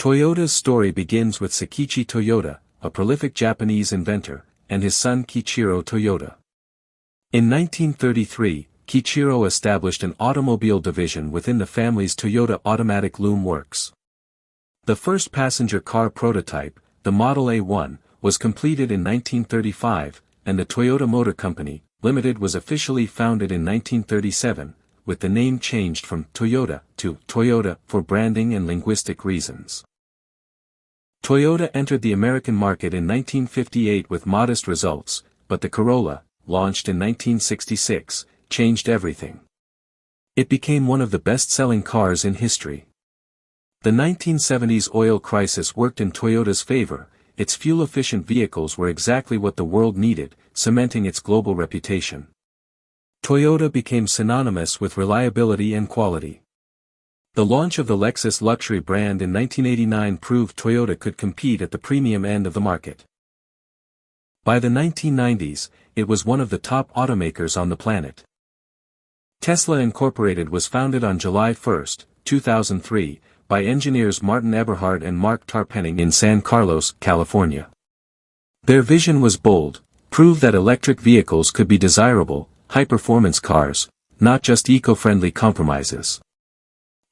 Toyota's story begins with Sakichi Toyoda, a prolific Japanese inventor, and his son Kiichiro Toyoda. In 1933, Kiichiro established an automobile division within the family's Toyota Automatic Loom Works. The first passenger car prototype, the Model A1, was completed in 1935, and the Toyota Motor Company, Limited was officially founded in 1937, with the name changed from Toyota to Toyota for branding and linguistic reasons. Toyota entered the American market in 1958 with modest results, but the Corolla, launched in 1966, changed everything. It became one of the best-selling cars in history. The 1970s oil crisis worked in Toyota's favor. Its fuel-efficient vehicles were exactly what the world needed, cementing its global reputation. Toyota became synonymous with reliability and quality. The launch of the Lexus luxury brand in 1989 proved Toyota could compete at the premium end of the market. By the 1990s, it was one of the top automakers on the planet. Tesla Incorporated was founded on July 1, 2003, by engineers Martin Eberhard and Mark Tarpenning in San Carlos, California. Their vision was bold: prove that electric vehicles could be desirable, high-performance cars, not just eco-friendly compromises.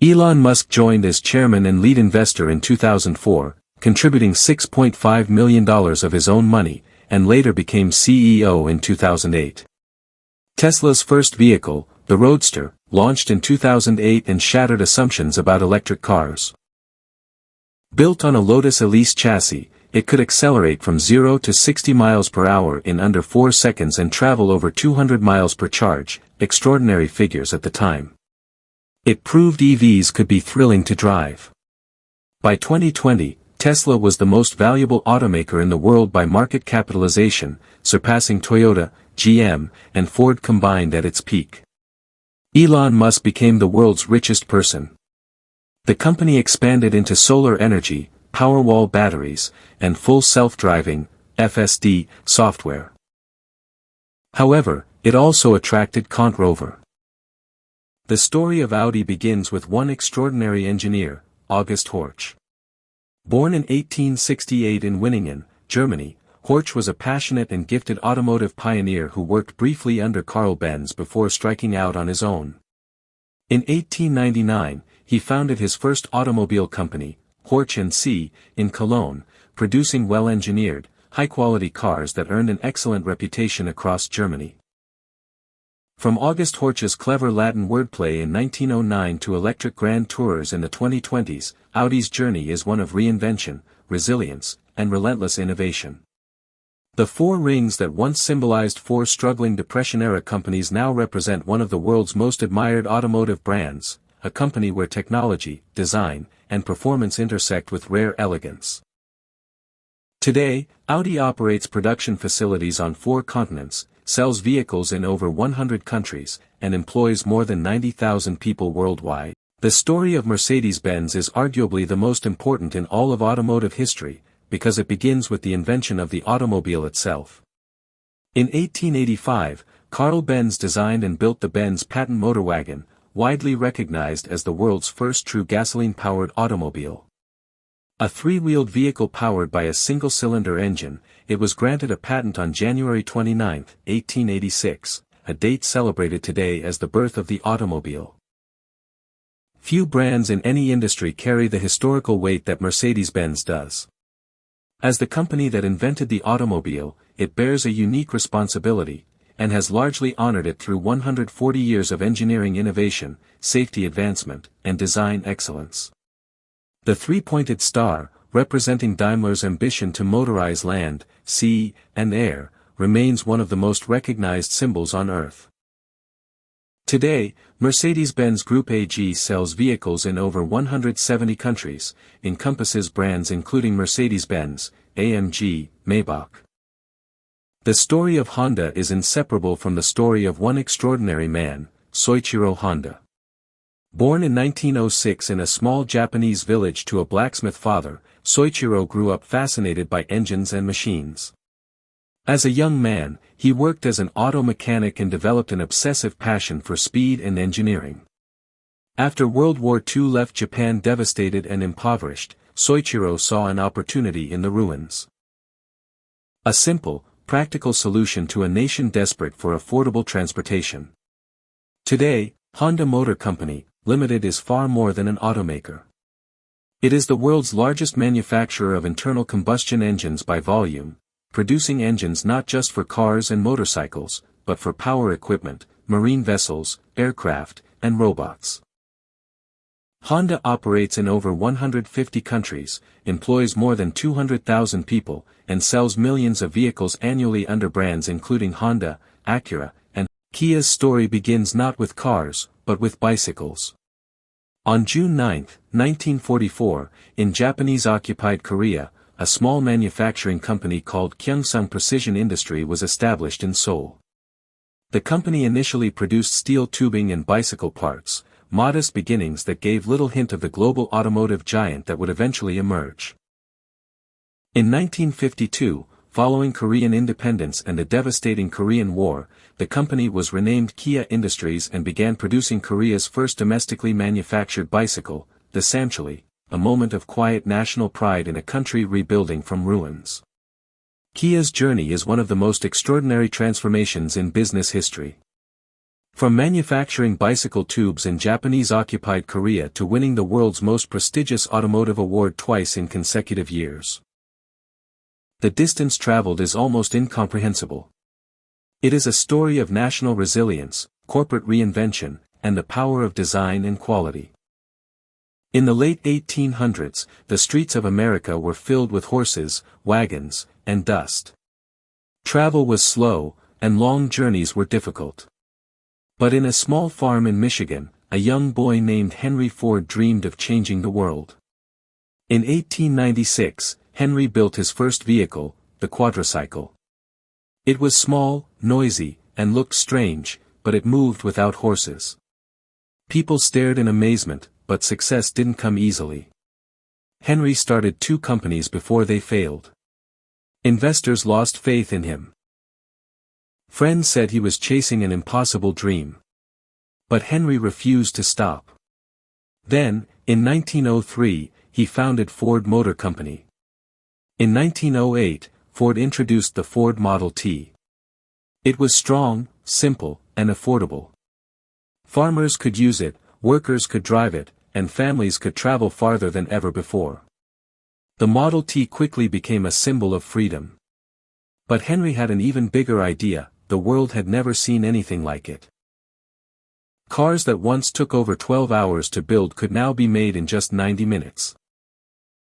Elon Musk joined as chairman and lead investor in 2004, contributing $6.5 million of his own money, and later became CEO in 2008. Tesla's first vehicle, the Roadster, launched in 2008 and shattered assumptions about electric cars. Built on a Lotus Elise chassis, it could accelerate from 0 to 60 miles per hour in under 4 seconds and travel over 200 miles per charge, extraordinary figures at the time. It proved EVs could be thrilling to drive. By 2020, Tesla was the most valuable automaker in the world by market capitalization, surpassing Toyota, GM, and Ford combined at its peak. Elon Musk became the world's richest person. The company expanded into solar energy, Powerwall batteries, and full self-driving, FSD, software. However, it also attracted controversy. The story of Audi begins with one extraordinary engineer, August Horch. Born in 1868 in Winningen, Germany, Horch was a passionate and gifted automotive pioneer who worked briefly under Carl Benz before striking out on his own. In 1899, he founded his first automobile company, Horch & C., in Cologne, producing well-engineered, high-quality cars that earned an excellent reputation across Germany. From August Horch's clever Latin wordplay in 1909 to electric grand tourers in the 2020s, Audi's journey is one of reinvention, resilience, and relentless innovation. The four rings that once symbolized four struggling Depression-era companies now represent one of the world's most admired automotive brands, a company where technology, design, and performance intersect with rare elegance. Today, Audi operates production facilities on 4 continents, sells vehicles in over 100 countries, and employs more than 90,000 people worldwide. The story of Mercedes-Benz is arguably the most important in all of automotive history, because it begins with the invention of the automobile itself. In 1885, Carl Benz designed and built the Benz patent motorwagen, widely recognized as the world's first true gasoline-powered automobile. A 3-wheeled vehicle powered by a single-cylinder engine, it was granted a patent on January 29, 1886, a date celebrated today as the birth of the automobile. Few brands in any industry carry the historical weight that Mercedes-Benz does. As the company that invented the automobile, it bears a unique responsibility, and has largely honored it through 140 years of engineering innovation, safety advancement, and design excellence. The 3-pointed star, representing Daimler's ambition to motorize land, sea, and air, remains one of the most recognized symbols on Earth. Today, Mercedes-Benz Group AG sells vehicles in over 170 countries, encompasses brands including Mercedes-Benz, AMG, Maybach. The story of Honda is inseparable from the story of one extraordinary man, Soichiro Honda. Born in 1906 in a small Japanese village to a blacksmith father, Soichiro grew up fascinated by engines and machines. As a young man, he worked as an auto mechanic and developed an obsessive passion for speed and engineering. After World War II left Japan devastated and impoverished, Soichiro saw an opportunity in the ruins. A simple, practical solution to a nation desperate for affordable transportation. Today, Honda Motor Company, Limited is far more than an automaker. It is the world's largest manufacturer of internal combustion engines by volume, producing engines not just for cars and motorcycles, but for power equipment, marine vessels, aircraft, and robots. Honda operates in over 150 countries, employs more than 200,000 people, and sells millions of vehicles annually under brands including Honda, Acura, and Kia's story begins not with cars, but with bicycles. On June 9, 1944, in Japanese-occupied Korea, a small manufacturing company called Kyungsung Precision Industry was established in Seoul. The company initially produced steel tubing and bicycle parts, modest beginnings that gave little hint of the global automotive giant that would eventually emerge. In 1952, following Korean independence and the devastating Korean War, the company was renamed Kia Industries and began producing Korea's first domestically manufactured bicycle, the Samchili, a moment of quiet national pride in a country rebuilding from ruins. Kia's journey is one of the most extraordinary transformations in business history. From manufacturing bicycle tubes in Japanese-occupied Korea to winning the world's most prestigious automotive award twice in consecutive years. The distance traveled is almost incomprehensible. It is a story of national resilience, corporate reinvention, and the power of design and quality. In the late 1800s, the streets of America were filled with horses, wagons, and dust. Travel was slow, and long journeys were difficult. But in a small farm in Michigan, a young boy named Henry Ford dreamed of changing the world. In 1896, Henry built his first vehicle, the quadricycle. It was small, noisy, and looked strange, but it moved without horses. People stared in amazement, but success didn't come easily. Henry started 2 companies before they failed. Investors lost faith in him. Friends said he was chasing an impossible dream. But Henry refused to stop. Then, in 1903, he founded Ford Motor Company. In 1908, Ford introduced the Ford Model T. It was strong, simple, and affordable. Farmers could use it, workers could drive it, and families could travel farther than ever before. The Model T quickly became a symbol of freedom. But Henry had an even bigger idea: the world had never seen anything like it. Cars that once took over 12 hours to build could now be made in just 90 minutes.